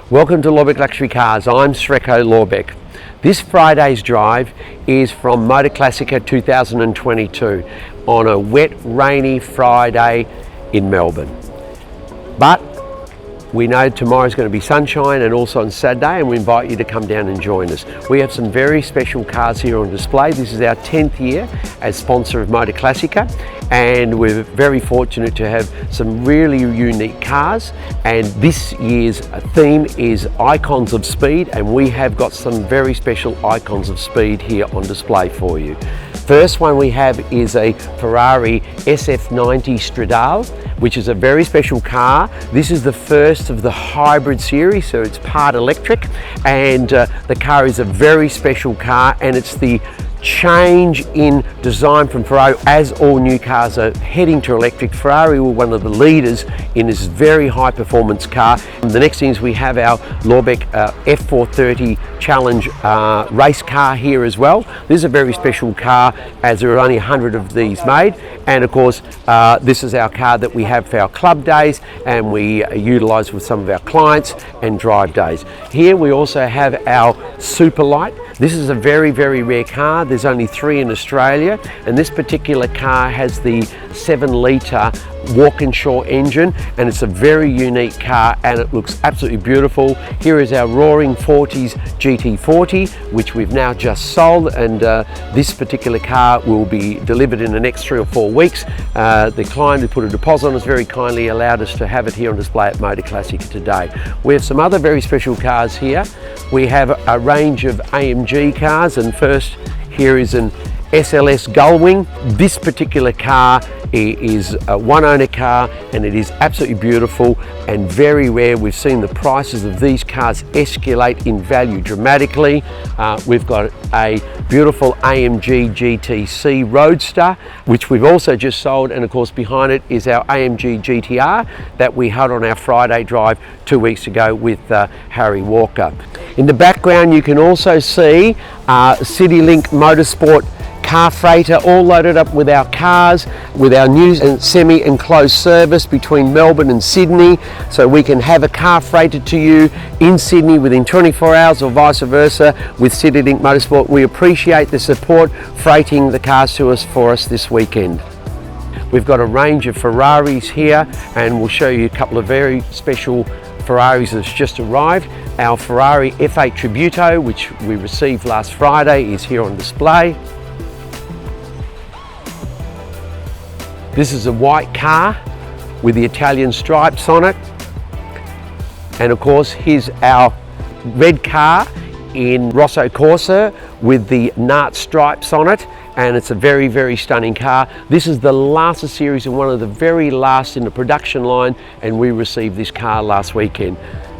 Welcome to Lawbec Luxury Cars. I'm Sreco Lawbec. This Friday's drive is from Motorclassica 2022 on a wet, rainy Friday in Melbourne. But we know tomorrow's going to be sunshine and also on Saturday, and we invite you to come down and join us. We have some very special cars here on display. This is our 10th year as sponsor of Motorclassica, and we're very fortunate to have some really unique cars. And this year's theme is Icons of Speed, and we have got some very special icons of speed here on display for you. First one we have is a Ferrari SF90 Stradale, which is a very special car. This is the first of the hybrid series, so it's part electric, and the car is a very special car, and it's the change in design from Ferrari. As all new cars are heading to electric, Ferrari were one of the leaders in this very high performance car. And the next thing is we have our Lawbec F430 Challenge race car here as well. This is a very special car, as there are only 100 of these made, and of course this is our car that we have for our club days and we utilise with some of our clients and drive days. Here we also have our Superlight. This is a very, very rare car. There's only 3 in Australia, and this particular car has the 7-litre Walkinshaw engine, and it's a very unique car and it looks absolutely beautiful. Here is our Roaring 40s GT40, which we've now just sold, and this particular car will be delivered in the next 3 or 4 weeks. The client who put a deposit on us very kindly allowed us to have it here on display at Motorclassica today. We have some other very special cars here. We have a range of AMG cars, and first here is an Sls Gull Wing. This particular car is a one-owner car, and it is absolutely beautiful and very rare. We've seen the prices of these cars escalate in value dramatically. We've got a beautiful Amg Gtc Roadster, which we've also just sold, and of course behind it is our Amg GTR that we had on our Friday drive 2 weeks ago with Harry Walker. In the background you can also see CityLink Motorsport car freighter, all loaded up with our cars, with our new and semi-enclosed service between Melbourne and Sydney, so we can have a car freighted to you in Sydney within 24 hours or vice versa with CityLink Motorsport. We appreciate the support freighting the cars to us for us this weekend. We've got a range of Ferraris here, and we'll show you a couple of very special Ferraris that's just arrived. Our Ferrari F8 Tributo, which we received last Friday, is here on display. This is a white car with the Italian stripes on it. And of course, here's our red car in Rosso Corsa with the Nart stripes on it. And it's a very, very stunning car. This is the last of series and one of the very last in the production line, and we received this car last weekend.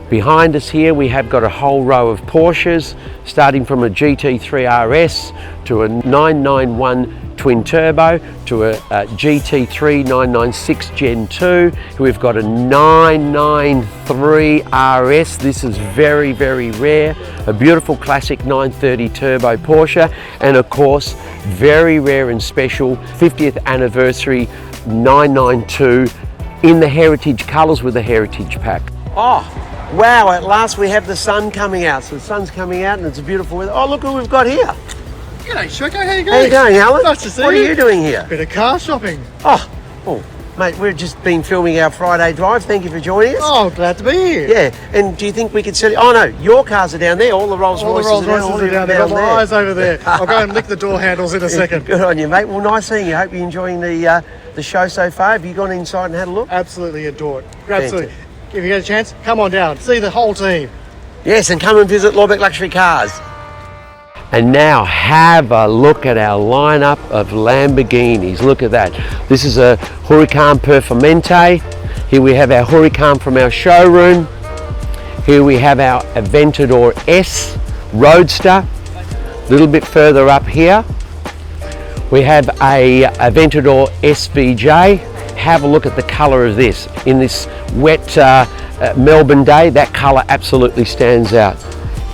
Behind us here we have got a whole row of Porsches, starting from a GT3 RS to a 991 twin turbo to a GT3 996 Gen 2. We've got a 993 RS. This is very, very rare. A beautiful classic 930 turbo Porsche, and of course very rare and special 50th anniversary 992 in the heritage colours with the heritage pack. Oh wow, at last we have the sun coming out. So the sun's coming out and it's a beautiful weather. Oh, look who we've got here. G'day, Shreko, how you going? How you going, Alan? Nice to see you. What are you doing here? Bit of car shopping. Oh, mate, we've just been filming our Friday drive. Thank you for joining us. Oh, glad to be here. Yeah, and do you think we could sell it? Oh no, your cars are down there. All the Rolls Royces are down there. Got my eyes over there. I'll go and lick the door handles in a second. Good on you, mate. Well, nice seeing you. Hope you're enjoying the show so far. Have you gone inside and had a look? Absolutely adore it. Absolutely. If you get a chance, come on down. See the whole team. Yes, and come and visit Lawbec Luxury Cars. And now have a look at our lineup of Lamborghinis. Look at that. This is a Huracan Performante. Here we have our Huracan from our showroom. Here we have our Aventador S Roadster. A little bit further up here, we have a Aventador Sbj. Have a look at the colour of this. In this wet Melbourne day, that colour absolutely stands out.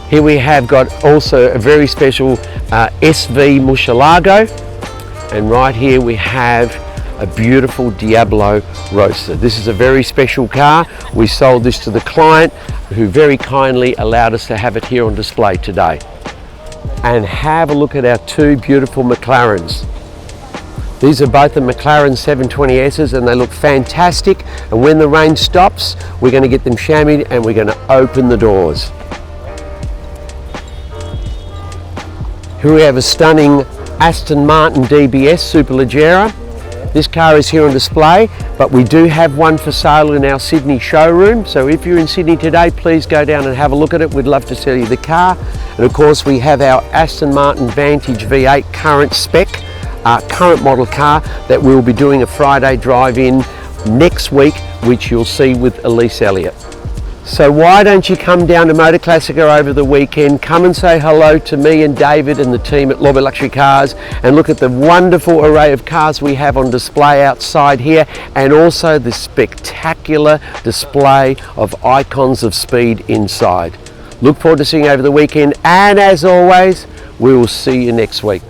Here we have got also a very special SV Murcielago, and right here we have a beautiful Diablo Roadster. This is a very special car. We sold this to the client who very kindly allowed us to have it here on display today. And have a look at our two beautiful Mclarens. These are both the Mclaren 720Ss and they look fantastic, and when the rain stops we're going to get them chamoised and we're going to open the doors. Here we have a stunning Aston Martin DBS Super Legera. This car is here on display, but we do have one for sale in our Sydney showroom, so if you're in Sydney today please go down and have a look at it. We'd love to sell you the car. And of course we have our Aston Martin Vantage V8 current spec, current model car that we'll be doing a Friday drive-in next week, which you'll see with Elise Elliott. So why don't you come down to Motorclassica over the weekend, come and say hello to me and David and the team at Lawbec Luxury Cars, and look at the wonderful array of cars we have on display outside here, and also the spectacular display of icons of speed inside. Look forward to seeing you over the weekend, and as always, we will see you next week.